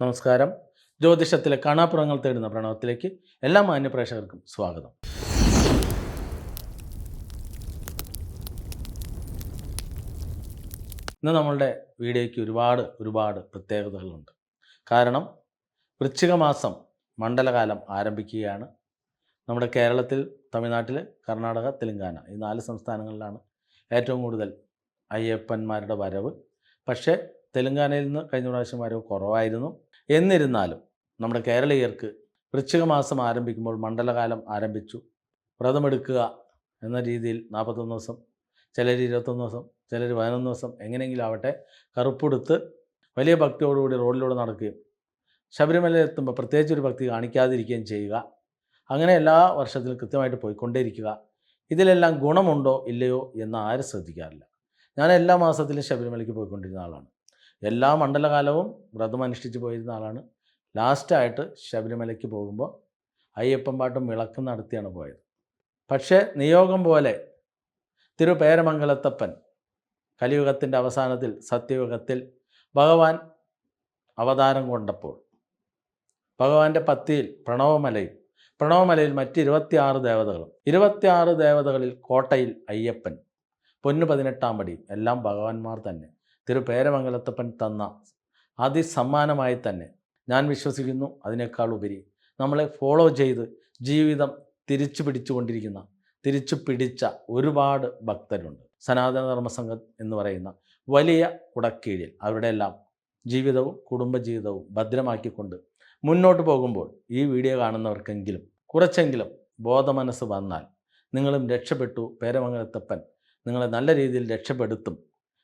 നമസ്കാരം. ജ്യോതിഷത്തിലെ കാണാപ്പുറങ്ങൾ തേടുന്ന പ്രണവത്തിലേക്ക് എല്ലാ മാന്യപ്രേക്ഷകർക്കും സ്വാഗതം. ഇന്ന് നമ്മളുടെ വീഡിയോയ്ക്ക് ഒരുപാട് പ്രത്യേകതകളുണ്ട്. കാരണം വൃശ്ചിക മാസം മണ്ഡലകാലം ആരംഭിക്കുകയാണ്. നമ്മുടെ കേരളത്തിൽ, തമിഴ്നാട്ടിൽ, കർണാടക, തെലുങ്കാന ഈ 4 സംസ്ഥാനങ്ങളിലാണ് ഏറ്റവും കൂടുതൽ അയ്യപ്പന്മാരുടെ വരവ്. പക്ഷേ തെലുങ്കാനയിൽ നിന്ന് കഴിഞ്ഞ പ്രാവശ്യം വരവ് കുറവായിരുന്നു. എന്നിരുന്നാലും നമ്മുടെ കേരളീയർക്ക് വൃശ്ചിക മാസം ആരംഭിക്കുമ്പോൾ മണ്ഡലകാലം ആരംഭിച്ചു, വ്രതമെടുക്കുക എന്ന രീതിയിൽ 41 ദിവസം, ചിലർ 21 ദിവസം, ചിലർ 11 ദിവസം, എങ്ങനെയെങ്കിലും ആവട്ടെ കറുപ്പെടുത്ത് വലിയ ഭക്തിയോടുകൂടി റോഡിലൂടെ നടക്കുകയും ശബരിമലയിൽ എത്തുമ്പോൾ പ്രത്യേകിച്ച് ഒരു ഭക്തി കാണിക്കാതിരിക്കുകയും ചെയ്യുക. അങ്ങനെ എല്ലാ വർഷത്തിലും കൃത്യമായിട്ട് പോയിക്കൊണ്ടേയിരിക്കുക. ഇതിലെല്ലാം ഗുണമുണ്ടോ ഇല്ലയോ എന്ന് ആരും ശ്രദ്ധിക്കാറില്ല. ഞാൻ എല്ലാ മാസത്തിലും ശബരിമലയ്ക്ക് പോയിക്കൊണ്ടിരുന്ന ആളാണ്. എല്ലാ മണ്ഡലകാലവും വ്രതം അനുഷ്ഠിച്ച് പോയിരുന്ന ആളാണ്. ലാസ്റ്റായിട്ട് ശബരിമലയ്ക്ക് പോകുമ്പോൾ അയ്യപ്പൻ പാട്ടും വിളക്കും നടത്തിയാണ് പോയത്. പക്ഷേ നിയോഗം പോലെ തിരുപേരമംഗലത്തപ്പൻ കലിയുഗത്തിൻ്റെ അവസാനത്തിൽ സത്യയുഗത്തിൽ ഭഗവാൻ അവതാരം കൊണ്ടപ്പോൾ ഭഗവാന്റെ പത്തിയിൽ പ്രണവമലയിൽ മറ്റ് 26 ദേവതകളും 26 ദേവതകളിൽ കോട്ടയിൽ അയ്യപ്പൻ, പൊന്നു 18-ാം പടിയും എല്ലാം ഭഗവാന്മാർ തന്നെ തിരുപേരമംഗലത്തപ്പൻ തന്ന അതിസമ്മാനമായി തന്നെ ഞാൻ വിശ്വസിക്കുന്നു. അതിനേക്കാൾ ഉപരി നമ്മളെ ഫോളോ ചെയ്ത് ജീവിതം തിരിച്ചു പിടിച്ച ഒരുപാട് ഭക്തരുണ്ട്. സനാതനധർമ്മ സംഘം എന്ന് പറയുന്ന വലിയ കുടക്കീഴിൽ അവരുടെ എല്ലാം ജീവിതവും കുടുംബജീവിതവും ഭദ്രമാക്കിക്കൊണ്ട് മുന്നോട്ട് പോകുമ്പോൾ ഈ വീഡിയോ കാണുന്നവർക്കെങ്കിലും കുറച്ചെങ്കിലും ബോധമനസ്സ് വന്നാൽ നിങ്ങളും രക്ഷപ്പെട്ടു, പേരമംഗലത്തപ്പൻ നിങ്ങളെ നല്ല രീതിയിൽ രക്ഷപ്പെടുത്തും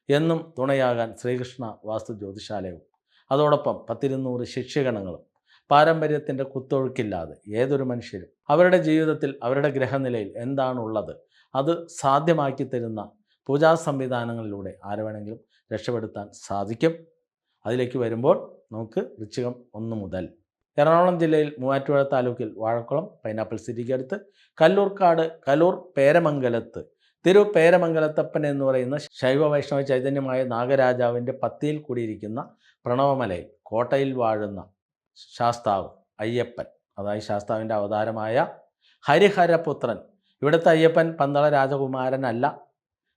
എന്നും തുണയാകാൻ ശ്രീകൃഷ്ണ വാസ്തു ജ്യോതിശാലയവും അതോടൊപ്പം 100 ശിഷ്യഗണങ്ങളും പാരമ്പര്യത്തിൻ്റെ കുത്തൊഴുക്കില്ലാതെ ഏതൊരു മനുഷ്യരും അവരുടെ ജീവിതത്തിൽ അവരുടെ ഗ്രഹനിലയിൽ എന്താണുള്ളത് അത് സാധ്യമാക്കി തരുന്ന പൂജാ സംവിധാനങ്ങളിലൂടെ ആരെ വേണമെങ്കിലും രക്ഷപ്പെടുത്താൻ സാധിക്കും. അതിലേക്ക് വരുമ്പോൾ നമുക്ക് വൃശ്ചികം 1 മുതൽ എറണാകുളം ജില്ലയിൽ മൂവാറ്റുപുഴ താലൂക്കിൽ വാഴക്കുളം പൈനാപ്പിൾ സിറ്റിക്ക് അടുത്ത് കലൂർ പേരമംഗലത്ത് തിരുപേരമംഗലത്തപ്പൻ എന്ന് പറയുന്ന ശൈവ വൈഷ്ണവ ചൈതന്യമായ നാഗരാജാവിൻ്റെ പത്തിയിൽ കൂടിയിരിക്കുന്ന പ്രണവമലയിൽ കോട്ടയിൽ വാഴുന്ന ശാസ്താവ് അയ്യപ്പൻ, അതായത് ശാസ്താവിൻ്റെ അവതാരമായ ഹരിഹരപുത്രൻ. ഇവിടുത്തെ അയ്യപ്പൻ പന്തള രാജകുമാരനല്ല.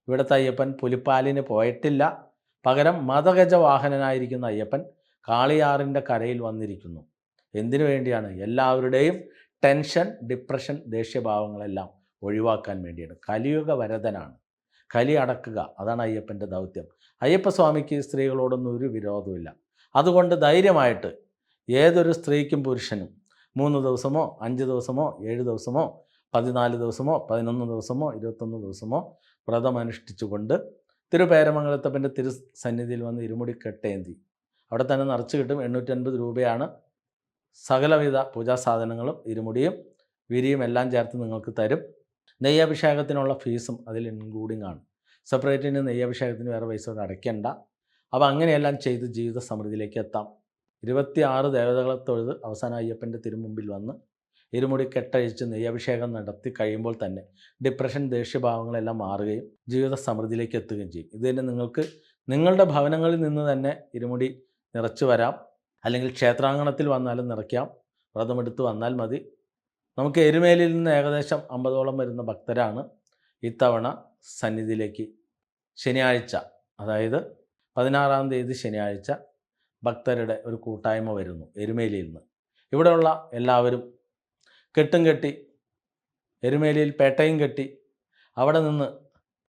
ഇവിടുത്തെ അയ്യപ്പൻ പുലിപ്പാലിന് പോയിട്ടില്ല. പകരം മതഗജവാഹനനായിരിക്കുന്ന അയ്യപ്പൻ കാളിയാറിൻ്റെ കരയിൽ വന്നിരിക്കുന്നു. എന്തിനു വേണ്ടിയാണ്? എല്ലാവരുടെയും ടെൻഷൻ, ഡിപ്രഷൻ, ദേഷ്യഭാവങ്ങളെല്ലാം ഒഴിവാക്കാൻ വേണ്ടിയാണ്. കലിയുഗ വരദനാണ്. കലി അടക്കുക, അതാണ് അയ്യപ്പൻ്റെ ദൗത്യം. അയ്യപ്പസ്വാമിക്ക് സ്ത്രീകളോടൊന്നും ഒരു വിരോധമില്ല. അതുകൊണ്ട് ധൈര്യമായിട്ട് ഏതൊരു സ്ത്രീക്കും പുരുഷനും 3 ദിവസമോ 5 ദിവസമോ 7 ദിവസമോ 14 ദിവസമോ 11 ദിവസമോ 21 ദിവസമോ വ്രതമനുഷ്ഠിച്ചുകൊണ്ട് തിരുപേരമംഗലത്തപ്പൻ്റെ തിരുസന്നിധിയിൽ വന്ന് ഇരുമുടി കെട്ടേന്തി അവിടെ തന്നെ നിറച്ച് കിട്ടും. 850 രൂപയാണ്. സകലവിധ പൂജാ സാധനങ്ങളും ഇരുമുടിയും വിരിയും എല്ലാം ചേർത്ത് നിങ്ങൾക്ക് തരും. നെയ്യഭിഷേകത്തിനുള്ള ഫീസും അതിൽ ഇൻക്ലൂഡിംഗ് ആണ്. സെപ്പറേറ്റിന് നെയ്യഭിഷേകത്തിന് വേറെ പൈസ അടയ്ക്കേണ്ട. അപ്പോൾ അങ്ങനെയെല്ലാം ചെയ്ത് ജീവിത സമൃദ്ധിയിലേക്ക് എത്താം. 26 ദേവതകളെ തൊഴുത് അവസാന അയ്യപ്പൻ്റെ തിരുമുമ്പിൽ വന്ന് ഇരുമുടി കെട്ടഴിച്ച് നെയ്യഭിഷേകം നടത്തി കഴിയുമ്പോൾ തന്നെ ഡിപ്രഷൻ, ദേഷ്യഭാവങ്ങളെല്ലാം മാറുകയും ജീവിത സമൃദ്ധിയിലേക്ക് എത്തുകയും ചെയ്യും. ഇത് തന്നെ നിങ്ങൾക്ക് നിങ്ങളുടെ ഭവനങ്ങളിൽ നിന്ന് തന്നെ ഇരുമുടി നിറച്ചു വരാം. അല്ലെങ്കിൽ ക്ഷേത്രാങ്കണത്തിൽ വന്നാലും നിറയ്ക്കാം. വ്രതമെടുത്ത് വന്നാൽ മതി. നമുക്ക് എരുമേലിയിൽ നിന്ന് ഏകദേശം 50ഓളം വരുന്ന ഭക്തരാണ് ഇത്തവണ സന്നിധിയിലേക്ക് ശനിയാഴ്ച, അതായത് 16-ാം തീയതി ശനിയാഴ്ച ഭക്തരുടെ ഒരു കൂട്ടായ്മ വരുന്നു എരുമേലിയിൽ നിന്ന്. ഇവിടെയുള്ള എല്ലാവരും കെട്ടും കെട്ടി എരുമേലിയിൽ പേട്ടയും കെട്ടി അവിടെ നിന്ന്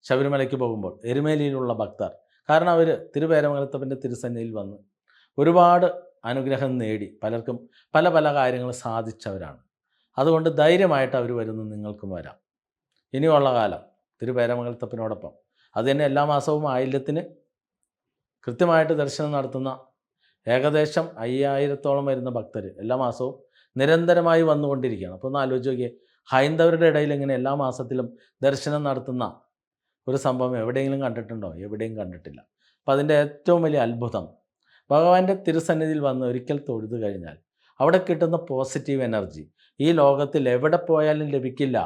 ശബരിമലയ്ക്ക് പോകുമ്പോൾ എരുമേലിയിലുള്ള ഭക്തർ, കാരണം അവർ തിരുപേരമംഗലത്തപ്പൻ്റെ തിരുസന്നിധിയിൽ വന്ന് ഒരുപാട് അനുഗ്രഹം നേടി പലർക്കും പല കാര്യങ്ങൾ സാധിച്ചവരാണ്. അതുകൊണ്ട് ധൈര്യമായിട്ട് അവർ വരുന്നു, നിങ്ങൾക്കും വരാം. ഇനിയുള്ള കാലം തിരുപേരമംഗലത്തപ്പനോടൊപ്പം അത് തന്നെ എല്ലാ മാസവും ആയില്യത്തിന് കൃത്യമായിട്ട് ദർശനം നടത്തുന്ന ഏകദേശം 5000-ഓളം വരുന്ന ഭക്തർ എല്ലാ മാസവും നിരന്തരമായി വന്നുകൊണ്ടിരിക്കുകയാണ്. അപ്പോൾ ഒന്ന് ആലോചിച്ച് നോക്കിയേ, ഹൈന്ദവരുടെ ഇടയിൽ ഇങ്ങനെ എല്ലാ മാസത്തിലും ദർശനം നടത്തുന്ന ഒരു സംഭവം എവിടെയെങ്കിലും കണ്ടിട്ടുണ്ടോ? എവിടെയും കണ്ടിട്ടില്ല. അപ്പോൾ അതിൻ്റെ ഏറ്റവും വലിയ അത്ഭുതം ഭഗവാന്റെ തിരുസന്നിധിയിൽ വന്ന് ഒരിക്കൽ തൊഴുതു കഴിഞ്ഞാൽ അവിടെ കിട്ടുന്ന പോസിറ്റീവ് എനർജി ഈ ലോകത്തിൽ എവിടെ പോയാലും ലഭിക്കില്ല.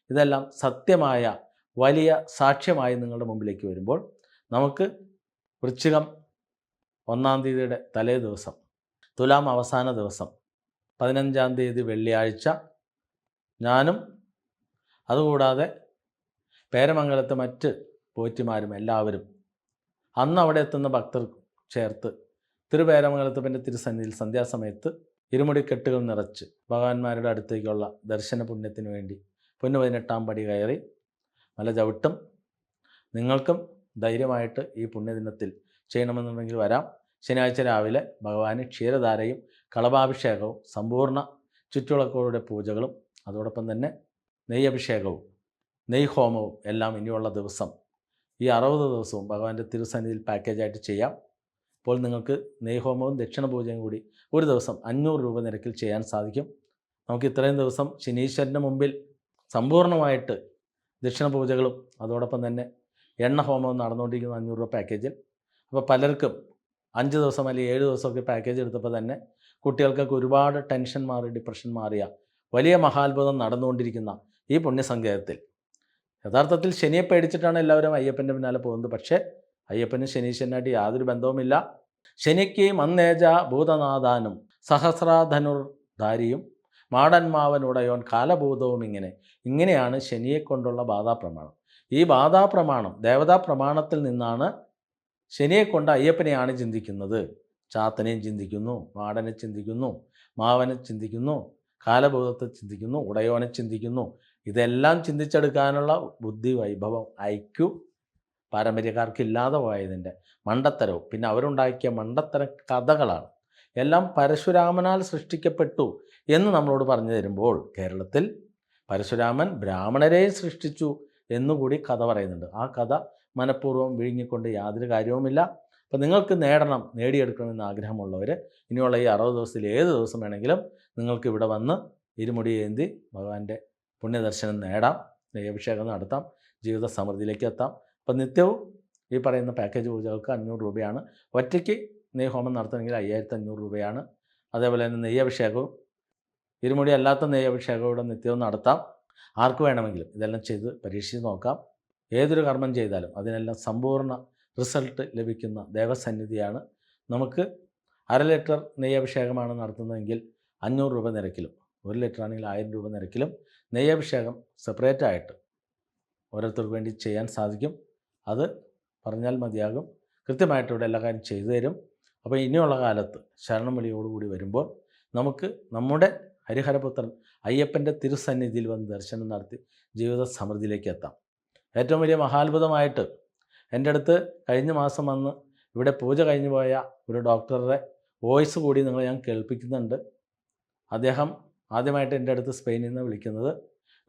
ഇതെല്ലാം സത്യമായ വലിയ സാക്ഷ്യമായി നിങ്ങളുടെ മുമ്പിലേക്ക് വരുമ്പോൾ നമുക്ക് വൃശ്ചികം 1-ാം തീയതിയുടെ തലേ ദിവസം തുലാം അവസാന ദിവസം 15-ാം തീയതി വെള്ളിയാഴ്ച ഞാനും അതുകൂടാതെ പേരമംഗലത്തെ മറ്റ് പോറ്റിമാരും എല്ലാവരും അന്ന് അവിടെ എത്തുന്ന ഭക്തർ ചേർത്ത് തിരുപേരമംഗലത്തപ്പൻ്റെ തിരുസന്നിധിയിൽ സന്ധ്യാസമയത്ത് ഇരുമുടിക്കെട്ടുകൾ നിറച്ച് ഭഗവാന്മാരുടെ അടുത്തേക്കുള്ള ദർശന പുണ്യത്തിന് വേണ്ടി പൊന്നു 18-ാം പടി കയറി മല ചവിട്ടും. നിങ്ങൾക്കും ധൈര്യമായിട്ട് ഈ പുണ്യദിനത്തിൽ ചെയ്യണമെന്നുണ്ടെങ്കിൽ വരാം. ശനിയാഴ്ച രാവിലെ ഭഗവാന് ക്ഷീരധാരയും കളഭാഭിഷേകവും സമ്പൂർണ്ണ ചുറ്റുവിളക്കുകളുടെ പൂജകളും അതോടൊപ്പം തന്നെ നെയ്യഭിഷേകവും നെയ്ഹോമവും എല്ലാം ഇനിയുള്ള ദിവസം ഈ 60 ദിവസവും ഭഗവാന്റെ തിരുസന്നിധിയിൽ പാക്കേജായിട്ട് ചെയ്യാം. അപ്പോൾ നിങ്ങൾക്ക് നെയ്ഹോമവും ദക്ഷിണ പൂജയും കൂടി ഒരു ദിവസം 500 രൂപ നിരക്കിൽ ചെയ്യാൻ സാധിക്കും. നമുക്ക് ഇത്രയും ദിവസം ശനീശ്വരൻ്റെ മുമ്പിൽ സമ്പൂർണ്ണമായിട്ട് ദക്ഷിണ പൂജകളും അതോടൊപ്പം തന്നെ എണ്ണ ഹോമവും നടന്നുകൊണ്ടിരിക്കുന്ന 500 രൂപ പാക്കേജിൽ. അപ്പോൾ പലർക്കും 5 ദിവസം അല്ലെങ്കിൽ 7 ദിവസമൊക്കെ പാക്കേജ് എടുത്തപ്പോൾ തന്നെ കുട്ടികൾക്കൊക്കെ ഒരുപാട് ടെൻഷൻ മാറി ഡിപ്രഷൻ മാറിയ വലിയ മഹാത്ഭുതം നടന്നുകൊണ്ടിരിക്കുന്ന ഈ പുണ്യസങ്കേതത്തിൽ യഥാർത്ഥത്തിൽ ശനിയെ പേടിച്ചിട്ടാണ് എല്ലാവരും അയ്യപ്പൻ്റെ പിന്നാലെ പോകുന്നത്. പക്ഷേ അയ്യപ്പനും ശനീശ്വരനായിട്ട് യാതൊരു ബന്ധവുമില്ല. ശനിക്ക് മന്നേജ ഭൂതനാഥാനും സഹസ്രാധനുർധാരിയും മാടന്മാവനുടയോൻ കാലഭൂതവും ഇങ്ങനെയാണ് ശനിയെക്കൊണ്ടുള്ള ബാധാപ്രമാണം. ഈ ബാധാപ്രമാണം ദേവതാപ്രമാണത്തിൽ നിന്നാണ് ശനിയെക്കൊണ്ട് അയ്യപ്പനെയാണ് ചിന്തിക്കുന്നത്. ചാത്തനെയും ചിന്തിക്കുന്നു, മാടനെ ചിന്തിക്കുന്നു, മാവനെ ചിന്തിക്കുന്നു, കാലഭൂതത്തെ ചിന്തിക്കുന്നു, ഉടയോനെ ചിന്തിക്കുന്നു. ഇതെല്ലാം ചിന്തിച്ചെടുക്കാനുള്ള ബുദ്ധി വൈഭവം ഐക്യു പാരമ്പര്യക്കാർക്കില്ലാതെ പോയതിൻ്റെ മണ്ടത്തരവും പിന്നെ അവരുണ്ടാക്കിയ മണ്ടത്തര കഥകളാണ്. എല്ലാം പരശുരാമനാൽ സൃഷ്ടിക്കപ്പെട്ടു എന്ന് നമ്മളോട് പറഞ്ഞു തരുമ്പോൾ കേരളത്തിൽ പരശുരാമൻ ബ്രാഹ്മണരെ സൃഷ്ടിച്ചു എന്നുകൂടി കഥ പറയുന്നുണ്ട്. ആ കഥ മനഃപൂർവ്വം വിഴുങ്ങിക്കൊണ്ട് യാതൊരു കാര്യവുമില്ല. അപ്പോൾ നിങ്ങൾക്ക് നേടിയെടുക്കണമെന്ന് ആഗ്രഹമുള്ളവർ ഇനിയുള്ള ഈ 60 ദിവസത്തിൽ ഏത് ദിവസം വേണമെങ്കിലും നിങ്ങൾക്ക് ഇവിടെ വന്ന് ഇരുമുടി ഏന്തി ഭഗവാന്റെ പുണ്യദർശനം നേടാം, നെയ്യഭിഷേകം നടത്താം, ജീവിത സമൃദ്ധിയിലേക്ക് എത്താം. അപ്പോൾ നിത്യവും ഈ പറയുന്ന പാക്കേജ് പൂജകൾക്ക് 500 രൂപയാണ്. ഒറ്റയ്ക്ക് നെയ്ഹോമം നടത്തണമെങ്കിൽ 5500 രൂപയാണ്. അതേപോലെ തന്നെ നെയ്യഭിഷേകവും ഇരുമുടി അല്ലാത്ത നെയ്യഭിഷേകവും ഇവിടെ നിത്യവും നടത്താം. ആർക്ക് വേണമെങ്കിലും ഇതെല്ലാം ചെയ്ത് പരീക്ഷിച്ച് നോക്കാം. ഏതൊരു കർമ്മം ചെയ്താലും അതിനെല്ലാം സമ്പൂർണ്ണ റിസൾട്ട് ലഭിക്കുന്ന ദേവസന്നിധിയാണ്. നമുക്ക് 1/2 ലിറ്റർ നെയ്യഭിഷേകമാണ് നടത്തുന്നതെങ്കിൽ 500 രൂപ നിരക്കിലും 1 ലിറ്റർ ആണെങ്കിൽ 1000 രൂപ നിരക്കിലും നെയ്യഭിഷേകം സെപ്പറേറ്റായിട്ട് ഓരോരുത്തർക്ക് വേണ്ടി ചെയ്യാൻ സാധിക്കും. അത് പറഞ്ഞാൽ മതിയാകും. കൃത്യമായിട്ട് ഇവിടെ എല്ലാ കാര്യം ചെയ്തു തരും. അപ്പോൾ ഇനിയുള്ള കാലത്ത് ശരണം വിളിയോടുകൂടി വരുമ്പോൾ നമുക്ക് നമ്മുടെ ഹരിഹരപുത്രൻ അയ്യപ്പൻ്റെ തിരുസന്നിധിയിൽ വന്ന് ദർശനം നടത്തി ജീവിത സമൃദ്ധിയിലേക്ക് എത്താം. ഏറ്റവും വലിയ മഹാത്ഭുതമായിട്ട് എൻ്റെ അടുത്ത് കഴിഞ്ഞ മാസം വന്ന് ഇവിടെ പൂജ കഴിഞ്ഞു പോയ ഒരു ഡോക്ടറുടെ വോയിസ് കൂടി ഞാൻ കേൾപ്പിക്കുന്നുണ്ട്. അദ്ദേഹം ആദ്യമായിട്ട് എൻ്റെ അടുത്ത് സ്പെയിനിൽ നിന്ന് വിളിക്കുന്നത്.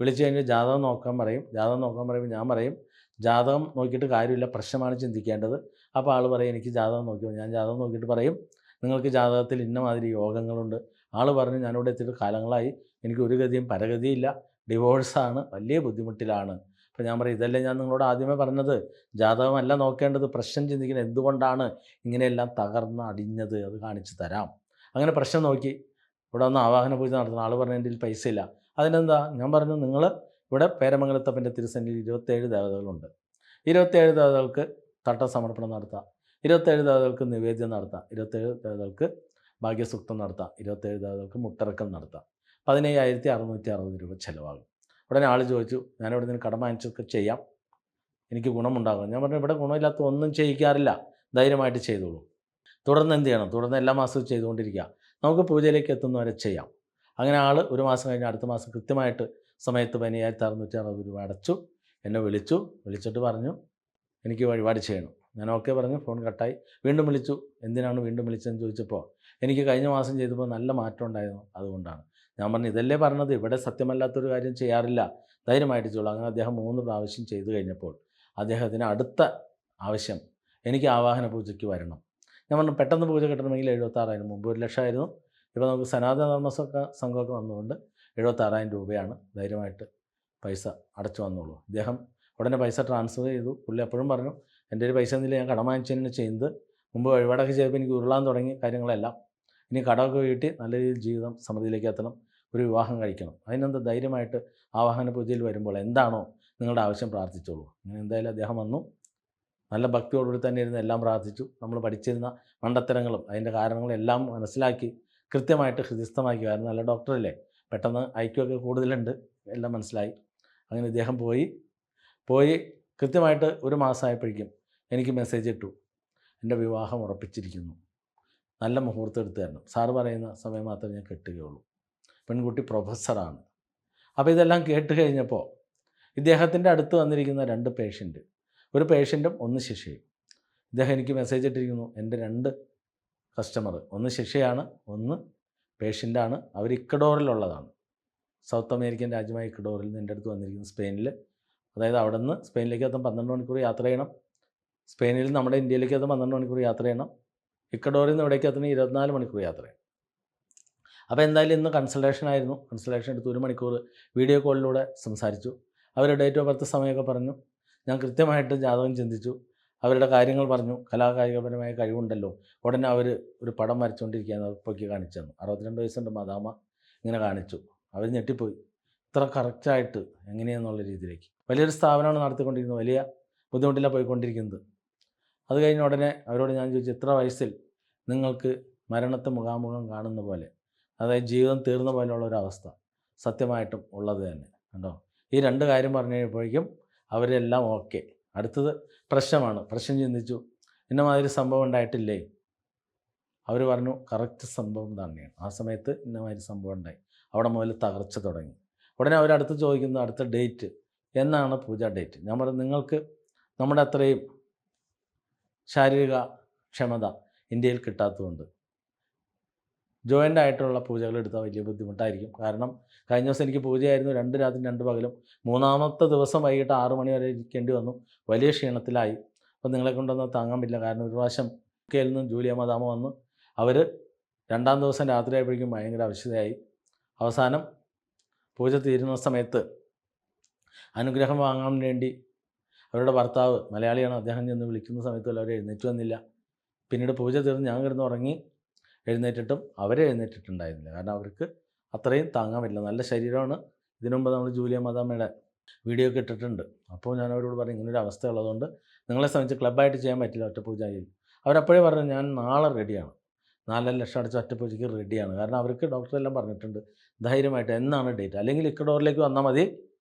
വിളിച്ചു കഴിഞ്ഞ് ജാതകം നോക്കാൻ പറയും. ജാതകം നോക്കാൻ പറയുമ്പോൾ ഞാൻ പറയും ജാതകം നോക്കിയിട്ട് കാര്യമില്ല, പ്രശ്നമാണ് ചിന്തിക്കേണ്ടത്. അപ്പോൾ ആൾ പറയും എനിക്ക് ജാതകം നോക്കിയോ. ഞാൻ ജാതകം നോക്കിയിട്ട് പറയും നിങ്ങൾക്ക് ജാതകത്തിൽ ഇന്ന മാതിരി യോഗങ്ങളുണ്ട്. ആൾ പറഞ്ഞു ഞാനിവിടെ എത്തിയിട്ട് കാലങ്ങളായി, എനിക്ക് ഒരു ഗതിയും പരഗതിയില്ല, ഡിവോഴ്സാണ്, വലിയ ബുദ്ധിമുട്ടിലാണ്. അപ്പോൾ ഞാൻ പറയും ഇതല്ലേ ഞാൻ നിങ്ങളോട് ആദ്യമേ പറഞ്ഞത്, ജാതകമല്ല നോക്കേണ്ടത്, പ്രശ്നം ചിന്തിക്കുന്നത് എന്തുകൊണ്ടാണ് ഇങ്ങനെയെല്ലാം തകർന്ന് അടിഞ്ഞത് അത് കാണിച്ചു തരാം. അങ്ങനെ പ്രശ്നം നോക്കി ഇവിടെ വന്ന് ആവാഹന പൂജ നടത്തുന്ന ആൾ പറഞ്ഞു എൻ്റെ പൈസ ഇല്ല. അതിനെന്താ? ഞാൻ പറഞ്ഞു നിങ്ങൾ ഇവിടെ പേരമംഗലത്തപ്പൻ്റെ തിരുസന്നിധിയിൽ 27 ദേവതകളുണ്ട്. 27 ദേവതകൾക്ക് തട്ടസമർപ്പണം നടത്താം, 27 ദേവതകൾക്ക് നിവേദ്യം നടത്താം, 27 ദേവതകൾക്ക് ഭാഗ്യസൂക്തം നടത്താം, 27 ദേവതകൾക്ക് മുട്ടിറക്കം നടത്താം. 15,660 രൂപ ചിലവാകും. ഉടനെ ആൾ ചോദിച്ചു ഞാനിവിടെ നിന്ന് കടം വാങ്ങിച്ചൊക്കെ ചെയ്യാം, എനിക്ക് ഗുണമുണ്ടാകും. ഞാൻ പറഞ്ഞു ഇവിടെ ഗുണമില്ലാത്ത ഒന്നും ചെയ്യിക്കാറില്ല, ധൈര്യമായിട്ട് ചെയ്തോളൂ. തുടർന്ന് എന്ത് ചെയ്യണം? തുടർന്ന് എല്ലാ മാസവും ചെയ്തുകൊണ്ടിരിക്കുക. നമുക്ക് പൂജയിലേക്ക് എത്തുന്നവരെ ചെയ്യാം. അങ്ങനെ ആൾ ഒരു മാസം കഴിഞ്ഞ് അടുത്ത മാസം കൃത്യമായിട്ട് സമയത്ത് 15,660 രൂപ അടച്ചു. എന്നെ വിളിച്ചിട്ട് പറഞ്ഞു എനിക്ക് വഴിപാട് ചെയ്യണം. ഞാൻ ഓക്കെ പറഞ്ഞു. ഫോൺ കട്ടായി. വീണ്ടും വിളിച്ചു. എന്തിനാണ് വീണ്ടും വിളിച്ചതെന്ന് ചോദിച്ചപ്പോൾ എനിക്ക് കഴിഞ്ഞ മാസം ചെയ്തപ്പോൾ നല്ല മാറ്റം ഉണ്ടായിരുന്നു, അതുകൊണ്ടാണ്. ഞാൻ പറഞ്ഞു ഇതല്ലേ പറഞ്ഞത്, ഇവിടെ സത്യമല്ലാത്തൊരു കാര്യം ചെയ്യാറില്ല, ധൈര്യമായിട്ട് ചെയ്തോളൂ. അങ്ങനെ അദ്ദേഹം 3 പ്രാവശ്യം ചെയ്തു കഴിഞ്ഞപ്പോൾ അദ്ദേഹത്തിന് അടുത്ത ആവശ്യം എനിക്ക് ആവാഹന പൂജയ്ക്ക് വരണം. ഞാൻ പറഞ്ഞു പെട്ടെന്ന് പൂജ കിട്ടണമെങ്കിൽ 76,000, മുമ്പ് 1,00,000 ആയിരുന്നു. ഇപ്പോൾ നമുക്ക് സനാതന സംഘമൊക്കെ വന്നുകൊണ്ട് 76,000 രൂപയാണ്. ധൈര്യമായിട്ട് പൈസ അടച്ചു വന്നോളൂ. അദ്ദേഹം ഉടനെ പൈസ ട്രാൻസ്ഫർ ചെയ്തു. പുള്ളി അപ്പോഴും പറഞ്ഞു എൻ്റെ ഒരു പൈസ ഒന്നുമില്ല, ഞാൻ കടം വാങ്ങിച്ചതിന് ചെയ്യുന്നത്. മുമ്പ് വഴിപാടൊക്കെ ചെയ്തപ്പോൾ എനിക്ക് ഉരുളാൻ തുടങ്ങി കാര്യങ്ങളെല്ലാം. ഇനി കടമൊക്കെ വീട്ടി നല്ല രീതിയിൽ ജീവിതം സമൃദ്ധിയിലേക്ക് എത്തണം, ഒരു വിവാഹം കഴിക്കണം. അതിനെന്താ ധൈര്യമായിട്ട് ആവാഹന പൂജയിൽ വരുമ്പോൾ എന്താണോ നിങ്ങളുടെ ആവശ്യം പ്രാർത്ഥിച്ചോളൂ. അങ്ങനെ എന്തായാലും അദ്ദേഹം വന്നു. നല്ല ഭക്തിയോടുകൂടി തന്നെ ഇരുന്ന് എല്ലാം പ്രാർത്ഥിച്ചു. നമ്മൾ പഠിച്ചിരുന്ന മണ്ടത്തരങ്ങളും അതിൻ്റെ കാരണങ്ങളും എല്ലാം മനസ്സിലാക്കി കൃത്യമായിട്ട് ഹൃദിസ്ഥമാക്കി. കാരണം നല്ല ഡോക്ടറല്ലേ, പെട്ടെന്ന് IQ ഒക്കെ കൂടുതലുണ്ട്, എല്ലാം മനസ്സിലായി. അങ്ങനെ ഇദ്ദേഹം പോയി കൃത്യമായിട്ട് ഒരു മാസമായപ്പോഴേക്കും എനിക്ക് മെസ്സേജ് ഇട്ടു, എൻ്റെ വിവാഹം ഉറപ്പിച്ചിരിക്കുന്നു, നല്ല മുഹൂർത്തം എടുത്ത് തരണം, സാറ് പറയുന്ന സമയം മാത്രമേ ഞാൻ കെട്ടുകയുള്ളൂ. പെൺകുട്ടി പ്രൊഫസറാണ്. അപ്പോൾ ഇതെല്ലാം കേട്ട് കഴിഞ്ഞപ്പോൾ ഇദ്ദേഹത്തിൻ്റെ അടുത്ത് വന്നിരിക്കുന്ന 2 പേഷ്യൻ്റ്, ഒരു പേഷ്യൻറ്റും 1 ശിഷ്യയും, ഇദ്ദേഹം എനിക്ക് മെസ്സേജ് ഇട്ടിരിക്കുന്നു, എൻ്റെ 2 കസ്റ്റമർ, 1 ശിഷ്യയാണ്, 1 പേഷ്യൻ്റാണ്, അവർ ഇക്വഡോറിലുള്ളതാണ്. സൗത്ത് അമേരിക്കൻ രാജ്യമായ ഇക്വഡോറിൽ നിന്ന് എൻ്റെ അടുത്ത് വന്നിരിക്കുന്നത്, സ്പെയിനിൽ. അതായത് അവിടെ നിന്ന് സ്പെയിനിലേക്ക് എത്താൻ 12 മണിക്കൂർ യാത്ര ചെയ്യണം, സ്പെയിനിൽ നമ്മുടെ ഇന്ത്യയിലേക്ക് എത്താൻ 12 മണിക്കൂർ യാത്ര ചെയ്യണം, ഇക്വഡോറിൽ നിന്ന് ഇവിടേക്ക് എത്തണം 24 മണിക്കൂർ യാത്ര ചെയ്യണം. അപ്പോൾ എന്തായാലും ഇന്ന് കൺസൾട്ടേഷൻ ആയിരുന്നു. കൺസൾട്ടേഷൻ എടുത്ത് 1 മണിക്കൂർ വീഡിയോ കോളിലൂടെ സംസാരിച്ചു. അവരുടെ ഡേറ്റ് ഓഫ് ബർത്ത് സമയമൊക്കെ പറഞ്ഞു. ഞാൻ കൃത്യമായിട്ട് ജാതകം ചിന്തിച്ചു, അവരുടെ കാര്യങ്ങൾ പറഞ്ഞു. കലാകായികപരമായ കഴിവുണ്ടല്ലോ. ഉടനെ അവർ ഒരു പടം വരച്ചുകൊണ്ടിരിക്കുകയാണ്, അത് പൊക്കി കാണിച്ചു തന്നു. 62 വയസ്സുണ്ട് മദാമ, ഇങ്ങനെ കാണിച്ചു. അവർ ഞെട്ടിപ്പോയി, ഇത്ര കറക്റ്റായിട്ട് എങ്ങനെയാണെന്നുള്ള രീതിയിലേക്ക്. വലിയൊരു സ്ഥാപനമാണ് നടത്തിക്കൊണ്ടിരിക്കുന്നത്, വലിയ ബുദ്ധിമുട്ടിലാണ് പോയിക്കൊണ്ടിരിക്കുന്നത്. അത് കഴിഞ്ഞ ഉടനെ അവരോട് ഞാൻ ചോദിച്ചു, ഇത്ര വയസ്സിൽ നിങ്ങൾക്ക് മരണത്തെ മുഖാമുഖം കാണുന്ന പോലെ, അതായത് ജീവിതം തീർന്ന പോലെയുള്ള ഒരവസ്ഥ സത്യമായിട്ടും ഉള്ളത് തന്നെ കണ്ടോ. ഈ 2 കാര്യം പറഞ്ഞു കഴിഞ്ഞപ്പോഴേക്കും അവരെല്ലാം ഓക്കെ. അടുത്തത് പ്രശ്നമാണ്. പ്രശ്നം ചിന്തിച്ചു, ഇന്നമാതിരി സംഭവം ഉണ്ടായിട്ടില്ലേ? അവർ പറഞ്ഞു കറക്റ്റ് സംഭവം തന്നെയാണ്, ആ സമയത്ത് ഇന്നമാതിരി സംഭവം ഉണ്ടായി. അവിടെ മുതൽ തകർച്ച തുടങ്ങി. ഉടനെ അവരടുത്ത് ചോദിക്കുന്നു, അടുത്ത ഡേറ്റ് എന്നാണ് പൂജ ഡേറ്റ്? ഞാൻ പറഞ്ഞു, നിങ്ങൾക്ക് നമ്മുടെ അത്രയും ശാരീരിക ക്ഷമത ഇന്ത്യയിൽ കിട്ടാത്തതുകൊണ്ട് ജോയിൻ്റ് ആയിട്ടുള്ള പൂജകൾ എടുത്താൽ വലിയ ബുദ്ധിമുട്ടായിരിക്കും. കാരണം കഴിഞ്ഞ ദിവസം എനിക്ക് പൂജയായിരുന്നു, 2 രാത്രി 2 പകലും. 3-ാമത്തെ ദിവസം വൈകിട്ട് 6 മണി വരെ ഇരിക്കേണ്ടി വന്നു. വലിയ ക്ഷീണത്തിലായി. അപ്പോൾ നിങ്ങളെ കൊണ്ടൊന്നും താങ്ങാൻ പറ്റില്ല. കാരണം ഒരു പ്രാവശ്യം കെയിൽ നിന്ന് ജൂലിയ മദാമ വന്നു. അവർ 2-ാം ദിവസം രാത്രി ആയപ്പോഴേക്കും ഭയങ്കര അവശതയായി. അവസാനം പൂജ തീരുന്ന സമയത്ത് അനുഗ്രഹം വാങ്ങാൻ വേണ്ടി അവരുടെ ഭർത്താവ് മലയാളിയാണ്, അദ്ദേഹം ചെന്ന് വിളിക്കുന്ന സമയത്ത് അവർ എഴുന്നേറ്റ് വന്നില്ല. പിന്നീട് പൂജ തീർന്ന് ഞാൻ കിടന്ന് ഉറങ്ങി. എഴുന്നേറ്റിട്ടും എഴുന്നേറ്റിട്ടുണ്ടായിരുന്നില്ല. കാരണം അവർക്ക് അത്രയും താങ്ങാൻ പറ്റില്ല. നല്ല ശരീരമാണ്. ഇതിനു മുമ്പ് നമ്മൾ ജൂലിയ മദാമയുടെ വീഡിയോ ഒക്കെ ഇട്ടിട്ടുണ്ട്. അപ്പോൾ ഞാൻ അവരോട് പറഞ്ഞു, ഇങ്ങനൊരു അവസ്ഥ ഉള്ളതുകൊണ്ട് നിങ്ങളെ സംബന്ധിച്ച് ക്ലബ്ബായിട്ട് ചെയ്യാൻ പറ്റില്ല ഒറ്റപ്പൂജയിൽ. അവരപ്പോഴേ പറഞ്ഞു, ഞാൻ നാളെ റെഡിയാണ്, 4 ലക്ഷം അടച്ച ഒറ്റപ്പൂജയ്ക്ക് റെഡിയാണ്. കാരണം അവർക്ക് ഡോക്ടറെല്ലാം പറഞ്ഞിട്ടുണ്ട് ധൈര്യമായിട്ട് എന്നാണ് ഡേറ്റ്, അല്ലെങ്കിൽ ഇക്കഡോറിലേക്ക് വന്നാൽ മതി,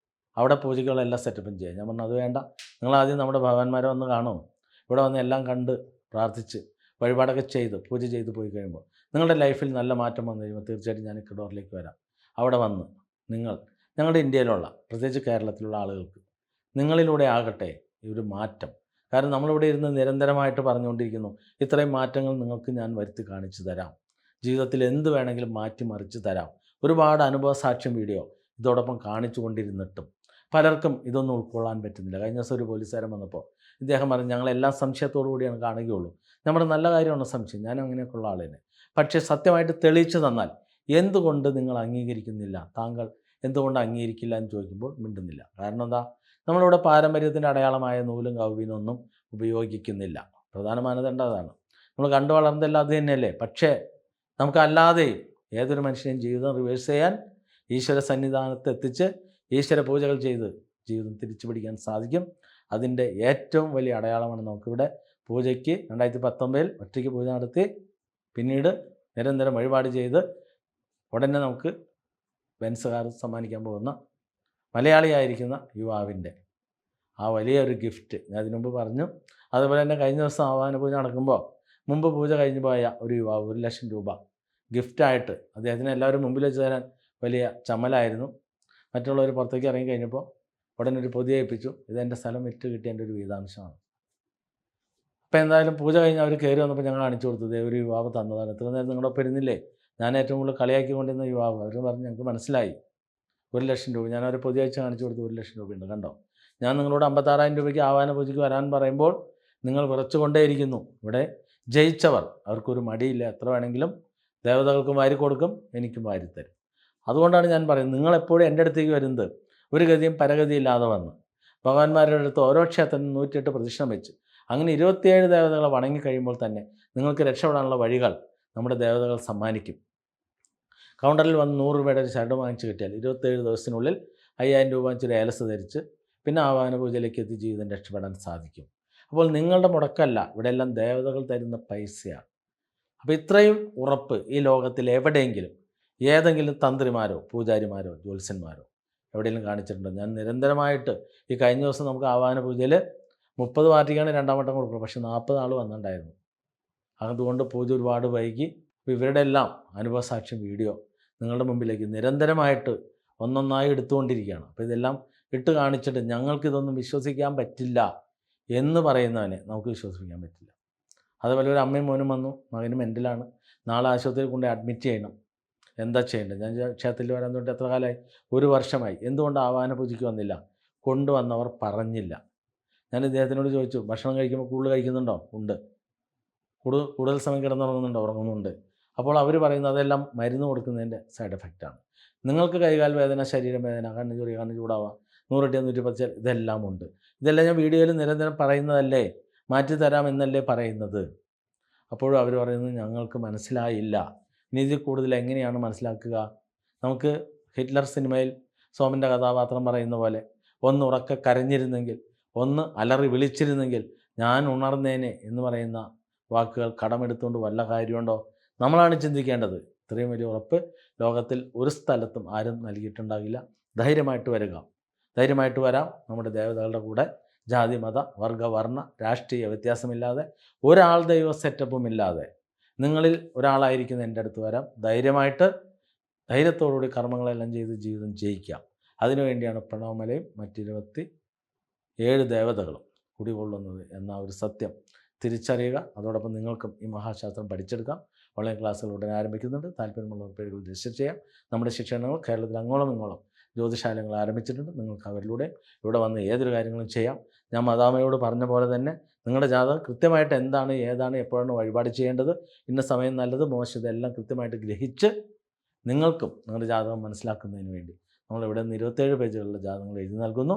അവിടെ പൂജകളെല്ലാം സെറ്റപ്പും ചെയ്യാം. ഞാൻ പറഞ്ഞു, അത് വേണ്ട, നിങ്ങളാദ്യം നമ്മുടെ ഭഗവാന്മാരെ വന്ന് കാണും, ഇവിടെ വന്ന് എല്ലാം കണ്ട് പ്രാർത്ഥിച്ച് വഴിപാടൊക്കെ ചെയ്ത് പൂജ ചെയ്ത് പോയി കഴിയുമ്പോൾ നിങ്ങളുടെ ലൈഫിൽ നല്ല മാറ്റം വന്നു കഴിയുമ്പോൾ തീർച്ചയായിട്ടും ഞാൻ ഇക്വഡോറിലേക്ക് വരാം. അവിടെ വന്ന് ഞങ്ങളുടെ ഇന്ത്യയിലുള്ള, പ്രത്യേകിച്ച് കേരളത്തിലുള്ള ആളുകൾക്ക് നിങ്ങളിലൂടെ ആകട്ടെ ഈ ഒരു മാറ്റം. കാരണം നമ്മളിവിടെ ഇരുന്ന് നിരന്തരമായിട്ട് പറഞ്ഞുകൊണ്ടിരിക്കുന്നു, ഇത്രയും മാറ്റങ്ങൾ നിങ്ങൾക്ക് ഞാൻ വരുത്തി കാണിച്ചു തരാം, ജീവിതത്തിൽ എന്ത് വേണമെങ്കിലും മാറ്റിമറിച്ച് തരാം. ഒരുപാട് അനുഭവ സാക്ഷ്യം വീഡിയോ ഇതോടൊപ്പം കാണിച്ചു കൊണ്ടിരുന്നിട്ടും പലർക്കും ഇതൊന്നും ഉൾക്കൊള്ളാൻ പറ്റുന്നില്ല. കഴിഞ്ഞ ദിവസം ഒരു പോലീസുകാരൻ വന്നപ്പോൾ ഇദ്ദേഹം പറഞ്ഞു, ഞങ്ങളെല്ലാം സംശയത്തോടു കൂടിയാണ് കാണുകയുള്ളൂ. നമ്മുടെ നല്ല കാര്യമാണ് സംശയം, ഞാൻ അങ്ങനെയൊക്കെയുള്ള ആളിനെ. പക്ഷേ സത്യമായിട്ട് തെളിയിച്ചു തന്നാൽ എന്തുകൊണ്ട് നിങ്ങൾ അംഗീകരിക്കുന്നില്ല, താങ്കൾ എന്തുകൊണ്ട് അംഗീകരിക്കില്ല എന്ന് ചോദിക്കുമ്പോൾ മിണ്ടുന്നില്ല. കാരണം എന്താ? നമ്മളിവിടെ പാരമ്പര്യത്തിൻ്റെ അടയാളമായ നൂലും കൗവീനൊന്നും ഉപയോഗിക്കുന്നില്ല. പ്രധാന മാനദണ്ഡം അതാണ്. നമ്മൾ കണ്ടു വളർന്നതെല്ലാം അത് തന്നെയല്ലേ. പക്ഷേ നമുക്കല്ലാതെയും ഏതൊരു മനുഷ്യനെയും ജീവിതം റിവേഴ്സ് ചെയ്യാൻ, ഈശ്വര സന്നിധാനത്ത് എത്തിച്ച് ഈശ്വര പൂജകൾ ചെയ്ത് ജീവിതം തിരിച്ചു പിടിക്കാൻ സാധിക്കും. അതിൻ്റെ ഏറ്റവും വലിയ അടയാളമാണ് നമുക്കിവിടെ പൂജയ്ക്ക് 2019 ഒറ്റയ്ക്ക് പൂജ നടത്തി, പിന്നീട് നിരന്തരം വഴിപാട് ചെയ്ത് ഉടനെ നമുക്ക് ബെൻസ് കാർ സമ്മാനിക്കാൻ പോകുന്ന മലയാളിയായിരിക്കുന്ന യുവാവിൻ്റെ ആ വലിയൊരു ഗിഫ്റ്റ് ഞാൻ അതിനു മുമ്പ് പറഞ്ഞു. അതുപോലെ തന്നെ കഴിഞ്ഞ ദിവസം ആവാഹന പൂജ നടക്കുമ്പോൾ മുമ്പ് പൂജ കഴിഞ്ഞ് പോയ ഒരു യുവാവ് 1 ലക്ഷം രൂപ ഗിഫ്റ്റായിട്ട് അദ്ദേഹത്തിന് എല്ലാവരും മുമ്പിൽ വെച്ച് തരാൻ വലിയ ചമ്മലായിരുന്നു. മറ്റുള്ളവർ പുറത്തേക്ക് ഇറങ്ങി കഴിഞ്ഞപ്പോൾ ഉടനെ ഒരു പൊതി ഏൽപ്പിച്ചു, ഇതെൻ്റെ സ്ഥലം വിറ്റ് കിട്ടിയ എൻ്റെ ഒരു വീതാംശമാണ്. അപ്പോൾ എന്തായാലും പൂജ കഴിഞ്ഞ് അവർ കയറി വന്നപ്പോൾ ഞങ്ങൾ കാണിച്ചു കൊടുത്തത് ഒരു യുവാവ് തന്നതാണ്. ഇത്ര നേരം നിങ്ങളുടെ ഒപ്പം ഇരുന്നില്ലേ, ഞാൻ ഏറ്റവും കൂടുതൽ കളിയാക്കിക്കൊണ്ടിരുന്ന യുവാവ്. അവർ പറഞ്ഞ് ഞങ്ങൾക്ക് മനസ്സിലായി, 1 ലക്ഷം രൂപ. ഞാൻ അവരെ പൊതി അയച്ച് കാണിച്ചു കൊടുത്തു, 1 ലക്ഷം രൂപയുണ്ട് കണ്ടോ. ഞാൻ നിങ്ങളോട് 56,000 രൂപയ്ക്ക് ആവാഹന പൂജയ്ക്ക് വരാൻ പറയുമ്പോൾ നിങ്ങൾ വിറച്ചുകൊണ്ടേയിരിക്കുന്നു. ഇവിടെ ജയിച്ചവർ, അവർക്കൊരു മടിയില്ല, എത്ര വേണമെങ്കിലും ദേവതകൾക്കും വാരി കൊടുക്കും, എനിക്കും വാരിത്തരും. അതുകൊണ്ടാണ് ഞാൻ പറയുന്നത്, നിങ്ങളെപ്പോഴും എൻ്റെ അടുത്തേക്ക് വരുന്നത് ഒരു ഗതിയും പരഗതിയില്ലാതെ വന്ന് ഭഗവാന്മാരുടെ അടുത്ത് ഓരോ ക്ഷേത്രത്തിനും 108 പ്രദക്ഷിണം വെച്ച് അങ്ങനെ 27 ദേവതകളെ വണങ്ങി കഴിയുമ്പോൾ തന്നെ നിങ്ങൾക്ക് രക്ഷപ്പെടാനുള്ള വഴികൾ നമ്മുടെ ദേവതകൾ സമ്മാനിക്കും. കൗണ്ടറിൽ വന്ന് 100 രൂപയുടെ ഒരു ഷർട്ട് വാങ്ങിച്ച് കിട്ടിയാൽ 27 ദിവസത്തിനുള്ളിൽ 5,000 രൂപ വെച്ചൊരു ഏലസ് ധരിച്ച് പിന്നെ ആവാഹന പൂജയിലേക്ക് എത്തി ജീവിതം രക്ഷപ്പെടാൻ സാധിക്കും. അപ്പോൾ നിങ്ങളുടെ മുടക്കല്ല, ഇവിടെ എല്ലാം ദേവതകൾ തരുന്ന പൈസയാണ്. അപ്പോൾ ഇത്രയും ഉറപ്പ് ഈ ലോകത്തിൽ എവിടെയെങ്കിലും ഏതെങ്കിലും തന്ത്രിമാരോ പൂജാരിമാരോ ജ്യോത്സ്യന്മാരോ എവിടെയെങ്കിലും കാണിച്ചിട്ടുണ്ടോ? ഞാൻ നിരന്തരമായിട്ട് ഈ കഴിഞ്ഞ ദിവസം നമുക്ക് ആവാഹന പൂജയിൽ 30 പാർട്ടിക്കാണ് 2ാം വട്ടം കൊടുക്കുന്നത്, പക്ഷേ 40 ആൾ വന്നിട്ടുണ്ടായിരുന്നു. അതുകൊണ്ട് പൂജ ഒരുപാട് വൈകി. അപ്പോൾ ഇവരുടെ എല്ലാം അനുഭവസാക്ഷ്യം വീഡിയോ നിങ്ങളുടെ മുമ്പിലേക്ക് നിരന്തരമായിട്ട് ഒന്നൊന്നായി എടുത്തുകൊണ്ടിരിക്കുകയാണ്. അപ്പോൾ ഇതെല്ലാം ഇട്ട് കാണിച്ചിട്ട് ഞങ്ങൾക്കിതൊന്നും വിശ്വസിക്കാൻ പറ്റില്ല എന്ന് പറയുന്നവനെ നമുക്ക് വിശ്വസിക്കാൻ പറ്റില്ല. അതുപോലെ ഒരു അമ്മയും മോനും വന്നു, മകന് മെൻ്റലാണ്, നാളെ ആശുപത്രിയിൽ കൊണ്ട് അഡ്മിറ്റ് ചെയ്യണം, എന്താ ചെയ്യേണ്ടത്? ഞാൻ ക്ഷേത്രത്തിൽ വരാൻ തൊട്ട് എത്ര കാലമായി? 1 വർഷമായി. എന്തുകൊണ്ട് ആവാഹന പൂജയ്ക്ക് വന്നില്ല? കൊണ്ടുവന്നവർ പറഞ്ഞില്ല. ഞാൻ ഇദ്ദേഹത്തിനോട് ചോദിച്ചു, ഭക്ഷണം കഴിക്കുമ്പോൾ കൂടുതൽ കഴിക്കുന്നുണ്ടോ? ഉണ്ട്. കൂടുതൽ സമയം കിടന്നുറങ്ങുന്നുണ്ടോ? ഉറങ്ങുന്നുണ്ട്. അപ്പോൾ അവർ പറയുന്നത് അതെല്ലാം മരുന്ന് കൊടുക്കുന്നതിൻ്റെ സൈഡ് എഫക്റ്റാണ്. നിങ്ങൾക്ക് കൈകാൽ വേദന, ശരീരം വേദന, കണ്ണ് ചൊറിയ, കണ്ണ് ചൂടാവുക, 100 110 ഇതെല്ലാം ഉണ്ട്. ഇതെല്ലാം ഞാൻ വീഡിയോയിൽ നിരന്തരം പറയുന്നതല്ലേ, മാറ്റിത്തരാമെന്നല്ലേ പറയുന്നത്. അപ്പോഴും അവർ പറയുന്നത് ഞങ്ങൾക്ക് മനസ്സിലായില്ല. ഇനി ഇതിൽ കൂടുതൽ എങ്ങനെയാണ് മനസ്സിലാക്കുക? നമുക്ക് ഹിറ്റ്ലർ സിനിമയിൽ സോമൻ്റെ കഥാപാത്രം പറയുന്ന പോലെ ഒന്ന് ഉറക്കെ കരഞ്ഞിരുന്നെങ്കിൽ, ഒന്ന് അലറി വിളിച്ചിരുന്നെങ്കിൽ ഞാൻ ഉണർന്നേനെ എന്ന് പറയുന്ന വാക്കുകൾ കടമെടുത്തുകൊണ്ട് വല്ല കാര്യമുണ്ടോ? നമ്മളാണ് ചിന്തിക്കേണ്ടത്. ഇത്രയും വലിയ ഉറപ്പ് ലോകത്തിൽ ഒരു സ്ഥലത്തും ആരും നൽകിയിട്ടുണ്ടാകില്ല. ധൈര്യമായിട്ട് വരിക, ധൈര്യമായിട്ട് വരാം. നമ്മുടെ ദേവതകളുടെ കൂടെ ജാതി, മത, വർഗ, വർണ്ണ, രാഷ്ട്രീയ വ്യത്യാസമില്ലാതെ, ഒരാൾ ദൈവ സെറ്റപ്പും ഇല്ലാതെ നിങ്ങളിൽ ഒരാളായിരിക്കുന്ന എൻ്റെ അടുത്ത് വരാം. ധൈര്യമായിട്ട്, ധൈര്യത്തോടുകൂടി കർമ്മങ്ങളെല്ലാം ചെയ്ത് ജീവിതം ജയിക്കാം. അതിനുവേണ്ടിയാണ് പ്രണവമലയും മറ്റ് 27 ദേവതകളും കുടികൊള്ളുന്നത് എന്ന ഒരു സത്യം തിരിച്ചറിയുക. അതോടൊപ്പം നിങ്ങൾക്കും ഈ മഹാശാസ്ത്രം പഠിച്ചെടുക്കാം. ഓൺലൈൻ ക്ലാസ്സുകൾ ഉടനെ ആരംഭിക്കുന്നുണ്ട്. താല്പര്യമുള്ളവർ പേരുകൾ രജിസ്റ്റർ ചെയ്യാം. നമ്മുടെ ശിക്ഷണങ്ങൾ കേരളത്തിൽ അങ്ങോളം ഇങ്ങോളം ജ്യോതിശാലകൾ ആരംഭിച്ചിട്ടുണ്ട്. നിങ്ങൾക്ക് അവരിലൂടെ ഇവിടെ വന്ന് ഏതൊരു കാര്യങ്ങളും ചെയ്യാം. ഞാൻ മദാമയോട് പറഞ്ഞ പോലെ തന്നെ നിങ്ങളുടെ ജാതകം കൃത്യമായിട്ട് എന്താണ്, ഏതാണ്, എപ്പോഴാണ് വഴിപാട് ചെയ്യേണ്ടത്, ഇന്ന സമയം നല്ലത്, മോശം, ഇതെല്ലാം കൃത്യമായിട്ട് ഗ്രഹിച്ച് നിങ്ങൾക്കും നിങ്ങളുടെ ജാതകം മനസ്സിലാക്കുന്നതിന് വേണ്ടി നമ്മളിവിടെ നിന്ന് 27 പേജുകളിലെ ജാതകങ്ങൾ എഴുതി നൽകുന്നു.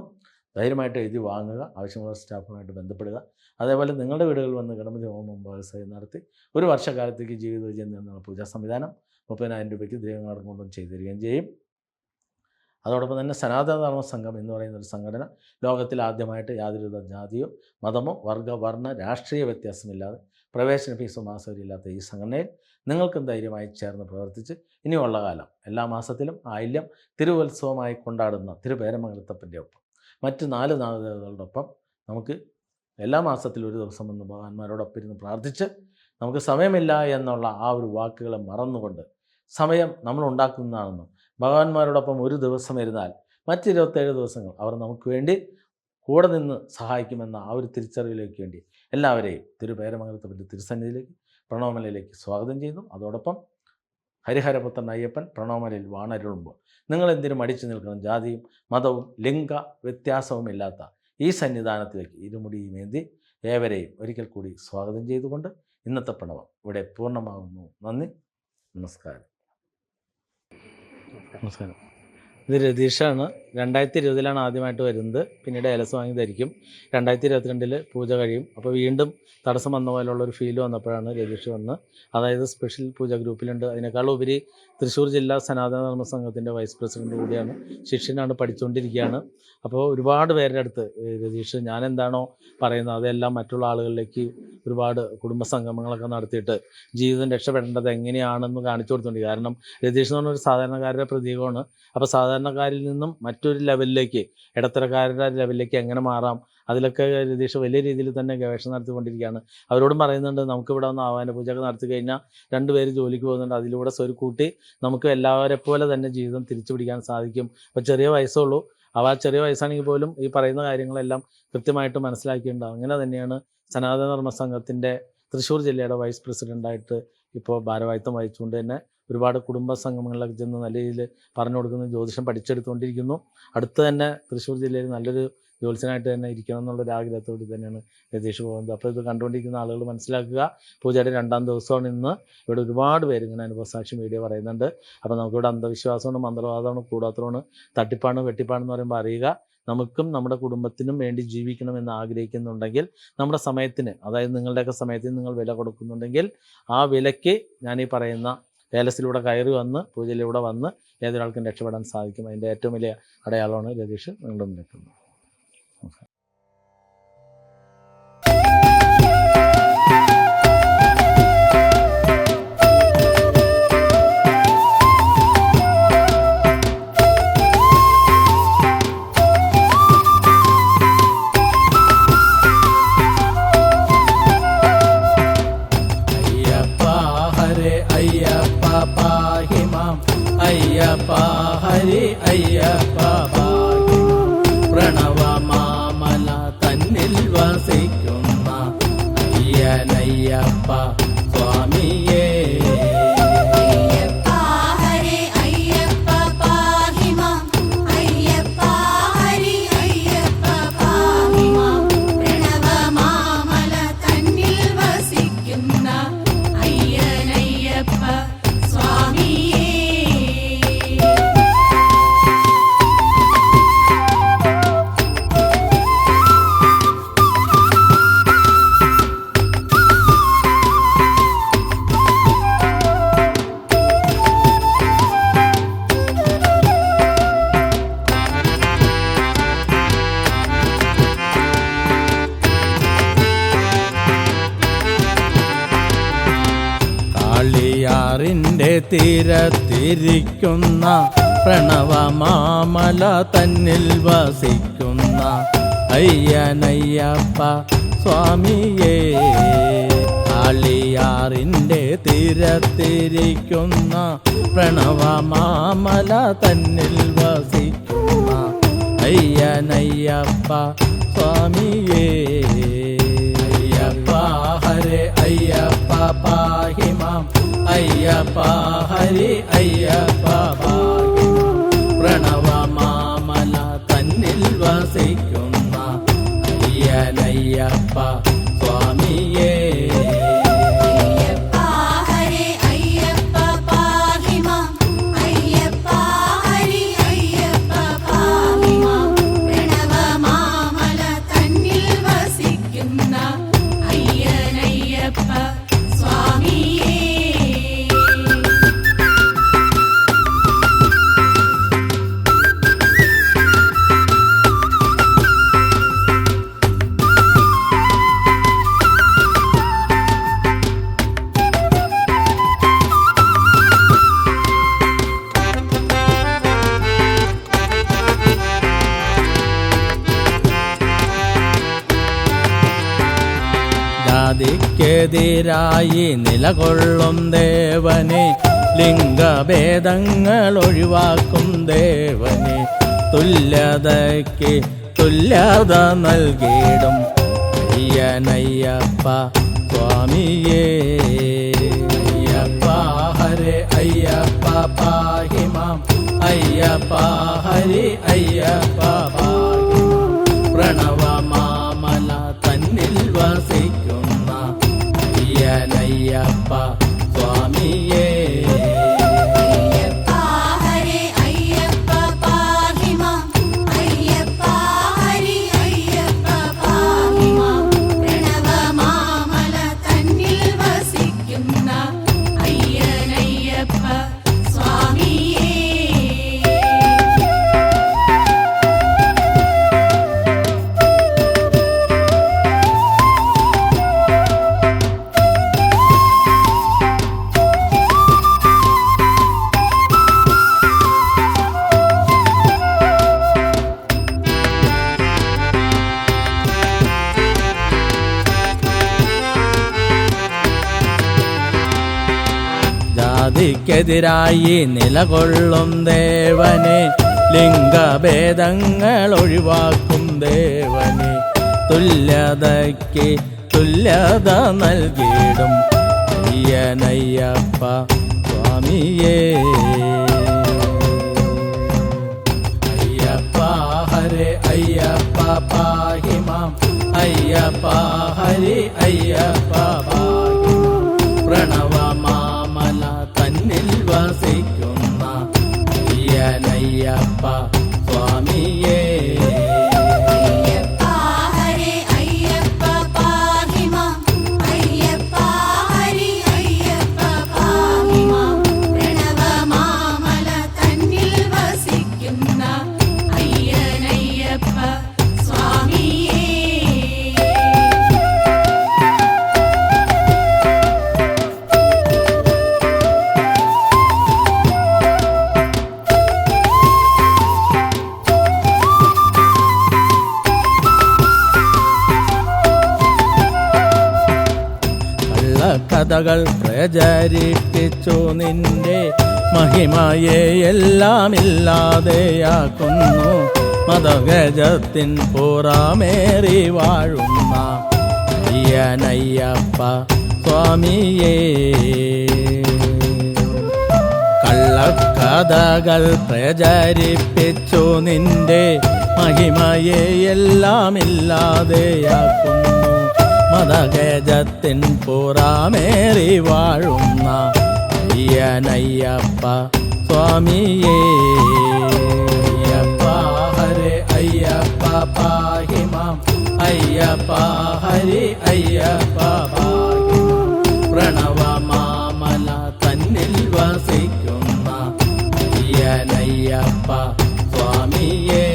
ധൈര്യമായിട്ട് എഴുതി വാങ്ങുക. ആവശ്യമുള്ള സ്റ്റാഫുമായിട്ട് ബന്ധപ്പെടുക. അതേപോലെ നിങ്ങളുടെ വീടുകളിൽ വന്ന് ഗണപതി ഹോമം വ്യവസായം നടത്തി 1 വർഷക്കാലത്തേക്ക് ജീവിത വിജയം നേടുന്ന പൂജാ സംവിധാനം 30,000 രൂപയ്ക്ക് ദ്രവ്യങ്ങളടക്കം കൊണ്ടും ചെയ്തു തരികയും ചെയ്യും. അതോടൊപ്പം തന്നെ സനാതന ധർമ്മ സംഘം എന്ന് പറയുന്ന ഒരു സംഘടന ലോകത്തിൽ ആദ്യമായിട്ട് യാതൊരുവിധ ജാതിയോ മതമോ വർഗ, വർണ്ണ, രാഷ്ട്രീയ വ്യത്യാസമില്ലാതെ പ്രവേശന ഫീസോ മാസവരില്ലാത്ത ഈ സംഘടനയിൽ നിങ്ങൾക്കും ധൈര്യമായി ചേർന്ന് പ്രവർത്തിച്ച് ഇനിയുള്ള കാലം എല്ലാ മാസത്തിലും ആയില്യം തിരുവുത്സവമായി കൊണ്ടാടുന്ന തിരുപേരമംഗലത്തപ്പൻ്റെ ഒപ്പം മറ്റ് 4 നാഗദേവതകളോടൊപ്പം നമുക്ക് എല്ലാ മാസത്തിലും ഒരു ദിവസം വന്ന് ഭഗവാന്മാരോടൊപ്പം ഇരുന്ന് പ്രാർത്ഥിച്ച് നമുക്ക് സമയമില്ല എന്നുള്ള ആ ഒരു വാക്കുകളെ മറന്നുകൊണ്ട് സമയം നമ്മൾ ഉണ്ടാക്കുന്നതാണെന്നും ഭഗവാന്മാരോടൊപ്പം ഒരു ദിവസം ഇരുന്നാൽ മറ്റ് 27 ദിവസങ്ങൾ അവർ നമുക്ക് വേണ്ടി കൂടെ നിന്ന് സഹായിക്കുമെന്ന ആ ഒരു തിരിച്ചറിവിലേക്ക് വേണ്ടി എല്ലാവരെയും തിരുപേരമംഗലത്തപ്പൻ്റെ തിരുസന്നിധിയിലേക്ക് പ്രണവമലയിലേക്ക് സ്വാഗതം ചെയ്യുന്നു. അതോടൊപ്പം ഹരിഹരപുത്രൻ അയ്യപ്പൻ പ്രണവമലയിൽ വാണരുളുമ്പോൾ നിങ്ങൾ എന്തിനും മടിച്ചു നിൽക്കണം. ജാതിയും മതവും ലിംഗ വ്യത്യാസവുമില്ലാത്ത ഈ സന്നിധാനത്തിലേക്ക് ഇരുമുടിയുമേന്തി ഏവരെയും ഒരിക്കൽ കൂടി സ്വാഗതം ചെയ്തുകൊണ്ട് ഇന്നത്തെ പ്രണവം ഇവിടെ പൂർണ്ണമാകുന്നു. നന്ദി, നമസ്കാരം. നമസ്കാരം. ഇത് രതീഷാണ്. 2020 ആദ്യമായിട്ട് വരുന്നത്. പിന്നീട് ഏലസ് വാങ്ങി ധരിക്കും. 2022 പൂജ കഴിയും. അപ്പോൾ വീണ്ടും തടസ്സം വന്ന പോലുള്ളൊരു ഫീൽ വന്നപ്പോഴാണ് രതീഷ് വന്ന്, അതായത് സ്പെഷ്യൽ പൂജ ഗ്രൂപ്പിലുണ്ട്. അതിനേക്കാളുപരി തൃശ്ശൂർ ജില്ലാ സനാതന ധർമ്മ സംഘത്തിൻ്റെ വൈസ് പ്രസിഡന്റ് കൂടിയാണ്. ശിഷ്യനാണ്, പഠിച്ചുകൊണ്ടിരിക്കുകയാണ്. അപ്പോൾ ഒരുപാട് പേരുടെ അടുത്ത് രതീഷ് ഞാൻ എന്താണോ പറയുന്നത് അതെല്ലാം മറ്റുള്ള ആളുകളിലേക്ക് ഒരുപാട് കുടുംബ സംഗമങ്ങളൊക്കെ നടത്തിയിട്ട് ജീവിതം രക്ഷപ്പെടേണ്ടത് എങ്ങനെയാണെന്ന് കാണിച്ചു കൊടുത്തിട്ടുണ്ട്. കാരണം രതീഷ് എന്ന് പറഞ്ഞൊരു സാധാരണക്കാരുടെ പ്രതീകമാണ്. അപ്പോൾ സാധാരണക്കാരിൽ നിന്നും മറ്റൊരു ലെവലിലേക്ക്, ഇടത്തരക്കാരുടെ ലെവലിലേക്ക് എങ്ങനെ മാറാം, അതിലൊക്കെ രതീഷ് വലിയ രീതിയിൽ തന്നെ ഗവേഷണം നടത്തിക്കൊണ്ടിരിക്കുകയാണ്. അവരോടും പറയുന്നുണ്ട്, നമുക്കിവിടെ വന്ന് ആവാഹന പൂജയൊക്കെ നടത്തി കഴിഞ്ഞാൽ 2 പേര് ജോലിക്ക് പോകുന്നുണ്ട്. അതിലൂടെ സ്വരുക്കൂട്ടി നമുക്ക് എല്ലാവരെ പോലെ തന്നെ ജീവിതം തിരിച്ചു പിടിക്കാൻ സാധിക്കും. അപ്പോൾ ചെറിയ വയസ്സുള്ളൂ. ആ ചെറിയ വയസ്സാണെങ്കിൽ പോലും ഈ പറയുന്ന കാര്യങ്ങളെല്ലാം കൃത്യമായിട്ട് മനസ്സിലാക്കിയിട്ടുണ്ടാകും. അങ്ങനെ തന്നെയാണ് സനാതന ധർമ്മ സംഘത്തിൻ്റെ തൃശ്ശൂർ ജില്ലയുടെ വൈസ് പ്രസിഡൻ്റായിട്ട് ഇപ്പോൾ ഭാരവാഹിത്വം വഹിച്ചുകൊണ്ട് തന്നെ ഒരുപാട് കുടുംബ സംഗമങ്ങളിലൊക്കെ ചെന്ന് നല്ല രീതിയിൽ പറഞ്ഞു കൊടുക്കുന്നു. ജ്യോതിഷം പഠിച്ചെടുത്തുകൊണ്ടിരിക്കുന്നു. അടുത്ത് തന്നെ തൃശ്ശൂർ ജില്ലയിൽ നല്ലൊരു ജ്യോത്സ്യനായിട്ട് തന്നെ ഇരിക്കണം എന്നുള്ളൊരു ആഗ്രഹത്തോട് തന്നെയാണ് രതീഷ് പോകുന്നത്. അപ്പോൾ ഇത് കണ്ടുകൊണ്ടിരിക്കുന്ന ആളുകൾ മനസ്സിലാക്കുക, പൂജയുടെ 2ാം ദിവസമാണ് ഇന്ന്. ഇവിടെ ഒരുപാട് പേര് ഇങ്ങനെ അനുഭവസാക്ഷി വീഡിയോ പറയുന്നുണ്ട്. അപ്പോൾ നമുക്കിവിടെ അന്ധവിശ്വാസമാണ്, മന്ത്രവാദമാണ്, കൂടാത്രമാണ്, തട്ടിപ്പാണ്, വെട്ടിപ്പാണെന്ന് പറയുമ്പോൾ അറിയുക, നമുക്കും നമ്മുടെ കുടുംബത്തിനും വേണ്ടി ജീവിക്കണമെന്ന് ആഗ്രഹിക്കുന്നുണ്ടെങ്കിൽ നമ്മുടെ സമയത്തിന്, അതായത് നിങ്ങളുടെയൊക്കെ സമയത്തിന് നിങ്ങൾ വില കൊടുക്കുന്നുണ്ടെങ്കിൽ ആ വിലയ്ക്ക് ഞാൻ ഈ പറയുന്ന ഏലസിലൂടെ കയറി വന്ന് പൂജയിലൂടെ വന്ന് ഏതൊരാൾക്കും രക്ഷപ്പെടാൻ സാധിക്കും. അതിൻ്റെ ഏറ്റവും വലിയ അടയാളമാണ് രതീഷ് നിങ്ങളുടെ മുന്നിൽ. പാഹി മാം അയ്യപ്പ ഹരി അയ്യപ്പ പാഹി മാം പ്രണവമാമല തന്നിൽ വസിക്കുന്ന അയ്യനയ്യപ്പ സ്വാമിയേ ിന്റെ തീരത്തിരിക്കുന്ന പ്രണവമാമല തന്നിൽ വസിക്കുന്ന അയ്യനയ്യപ്പ സ്വാമിയേ ആളിയാറിൻ്റെ തീരത്തിരിക്കുന്ന പ്രണവമാമല തന്നിൽ വസിക്കുന്ന അയ്യനയ്യപ്പ സ്വാമിയേ അയ്യപ്പ ഹരേ അയ്യപ്പ പാഹി മാം അയ്യപ്പ ഹരി അയ്യപ്പ പാഹി മാം പ്രണവമാമല തന്നിൽ വസിക്കുന്ന അയ്യനയ്യപ്പ സ്വാമിയേ ജാതിക്കെതിരായി നിലകൊള്ളും ദേവനെ ലിംഗഭേദങ്ങൾ ഒഴിവാക്കും ദേവനെ തുല്യതയ്ക്ക് തുല്യത നൽകിയിടും അയ്യനയ്യപ്പ സ്വാമിയേ അയ്യപ്പ ഹരേ അയ്യപ്പ പാഹി മാം അയ്യപ്പ ഹരി അയ്യപ്പ പാഹി മാം പ്രണവമാമല തന്നിൽ വസിക്കുന്ന അയ്യനയ്യപ്പ സ്വാമിയേ ജാതിക്കെതിരായി നിലകൊള്ളും ദേവനെ ലിംഗഭേദങ്ങൾ ഒഴിവാക്കും ദേവനെ തുല്യതയ്ക്ക് തുല്യത നൽകിയിടും അയ്യനയ്യപ്പ സ്വാമിയേ അയ്യപ്പ ഹരേ അയ്യപ്പ പാഹി മാം അയ്യപ്പ ഹരി അയ്യപ്പ പാഹി മാം പ്രണവമാമല തന്നിൽ വസിക്കുന്ന അയ്യനയ്യപ്പ സ്വാമിയേ കഥകൾ പ്രചരിപ്പിച്ചു നിന്റെ മഹിമയെ എല്ലാം ഇല്ലാതെയാക്കുന്നു. മതഗജത്തിൻ പുറമേറി വാഴുന്ന അയ്യനയ്യപ്പ സ്വാമിയേ. കള്ളക്കഥകൾ പ്രചരിപ്പിച്ചു നിന്റെ മഹിമയെ എല്ലാം ഇല്ലാതെയാക്കുന്നു. മതഗജത്തിൻ പുറമേറി വാഴുന്ന അയ്യനയ്യപ്പ സ്വാമിയേ. അയ്യപ്പ ഹരേ അയ്യപ്പ പാഹി മാം. അയ്യപ്പ ഹരി അയ്യപ്പ പാഹി മാം. പ്രണവ മാമല തന്നിൽ വസിക്കുന്ന അയ്യനയ്യപ്പ സ്വാമിയേ.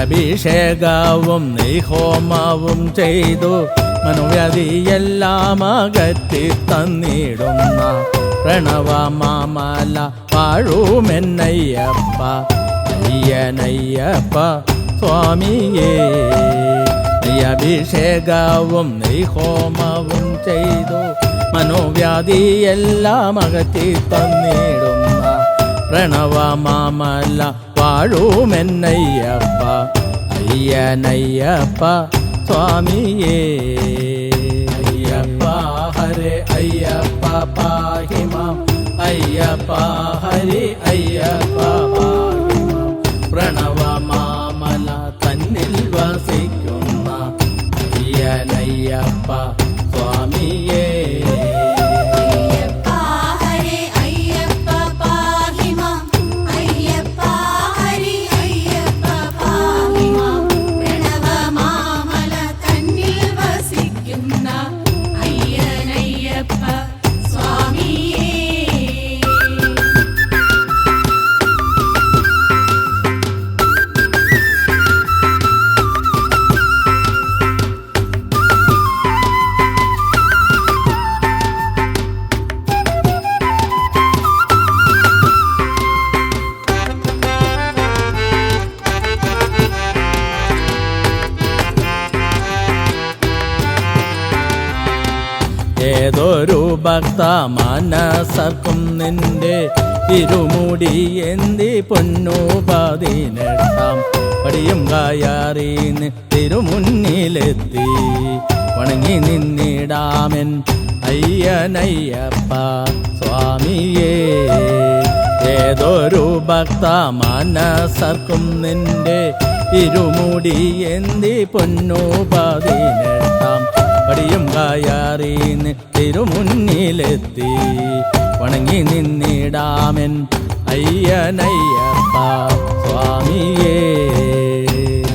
അഭിഷേകവും നെയ്ഹോമവും ചെയ്തു മനോവ്യാധിയെല്ലാം അകറ്റി തന്നിടുന്ന പ്രണവമാമല വാഴുമെന്നയ്യപ്പ അയ്യനയ്യപ്പ സ്വാമിയേ. അഭിഷേകവും നെയ്ഹോമവും ചെയ്തു മനോവ്യാധിയെല്ലാം അകറ്റി തന്നിടുന്ന പ്രണവമാമല വാഴുമെന്നയ്യപ്പ അയ്യനയ്യപ്പ സ്വാമിയേ. അയ്യപ്പ ഹരേ അയ്യപ്പ പാഹി മാം. അയ്യപ്പ ഹരി അയ്യപ്പ പാഹി മാം. പ്രണവമാമല തന്നിൽ വസിക്കുന്ന അയ്യനയ്യപ്പ സ്വാമിയേ. ഏതൊരു ഭക്ത മനസ്സർക്കും നിന്റെ തിരുമുടി എന്തി പൊന്നു 18 പടിയും കയറി തിരുമുന്നിലെത്തി വണങ്ങി നിന്നിടാമെൻ അയ്യനയ്യപ്പ സ്വാമിയേ. ഏതൊരു ഭക്ത മനസ്സർക്കും നിന്റെ തിരുമുടി എന്തി പൊന്നു 18 പടിയും കയറി തിരുമുന്നിലെത്തി വണങ്ങി നിന്നിടാമെൻ അയ്യനയ്യപ്പ സ്വാമിയേ.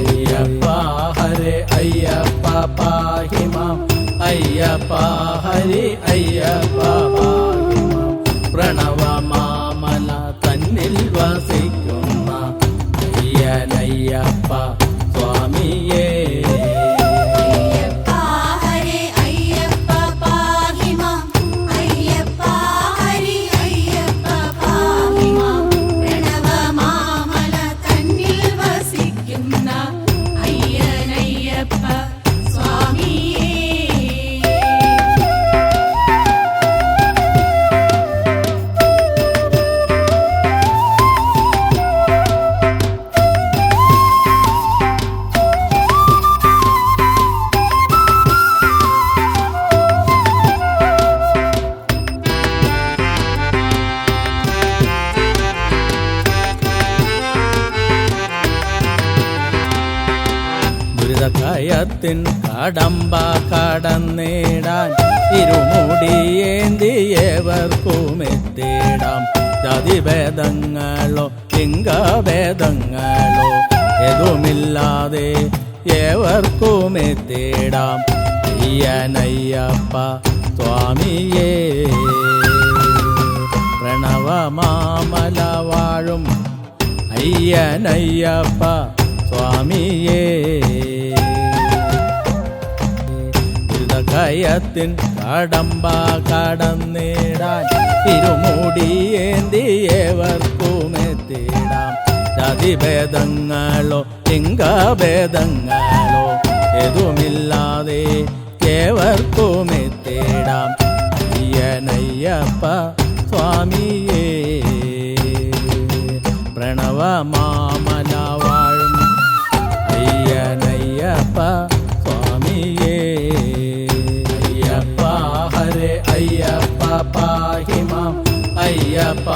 അയ്യപ്പ ഹരേ അയ്യപ്പ പാഹി മാം. അയ്യപ്പ ഹരി അയ്യപ്പ പാഹി മാം. പ്രണവമാമല തന്നിൽ വസിക്കുന്ന അയ്യനയ്യപ്പ സ്വാമിയേ. കയത്തിൻ കടമ്പ കടന്നിടാൻ ഇരുമുടിയേന്തിയേവർക്കുമെത്തിടാം. ജാതിഭേദങ്ങളോ ലിംഗഭേദങ്ങളോ ഏതുമില്ലാതെ ഏവർക്കുമെത്തിടാം. അയ്യനയ്യപ്പ സ്വാമിയേ പ്രണവമാമല വാഴും അയ്യനയ്യപ്പ സ്വാമിയേ. കയത്തിൻ കടമ്പ കടന്നിടാൻ ഇരുമുടിയേന്തിയേവർക്കുമെത്തിടാം. ജാതിഭേദങ്ങളോ ലിംഗഭേദങ്ങളോ ഏതുമില്ലാതെ ഏവർക്കുമെത്തിടാം. അയ്യനയ്യപ്പ സ്വാമിയേ പ്രണവമാമല വാഴും അയ്യനയ്യപ്പ സ്വാമിയേ. അയ്യപ്പ ഹരേ അയ്യപ്പ പാഹി മാം. അയ്യപ്പ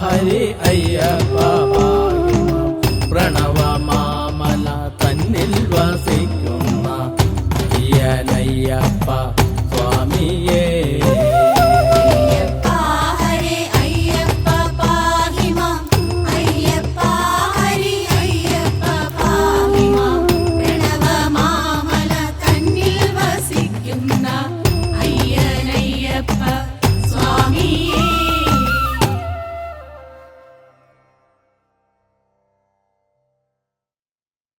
ഹരി അയ്യപ്പ പാഹി മാം. പ്രണവമാമല തന്നിൽ വസിക്കുന്ന അയ്യനയ്യപ്പ സ്വാമിയേ.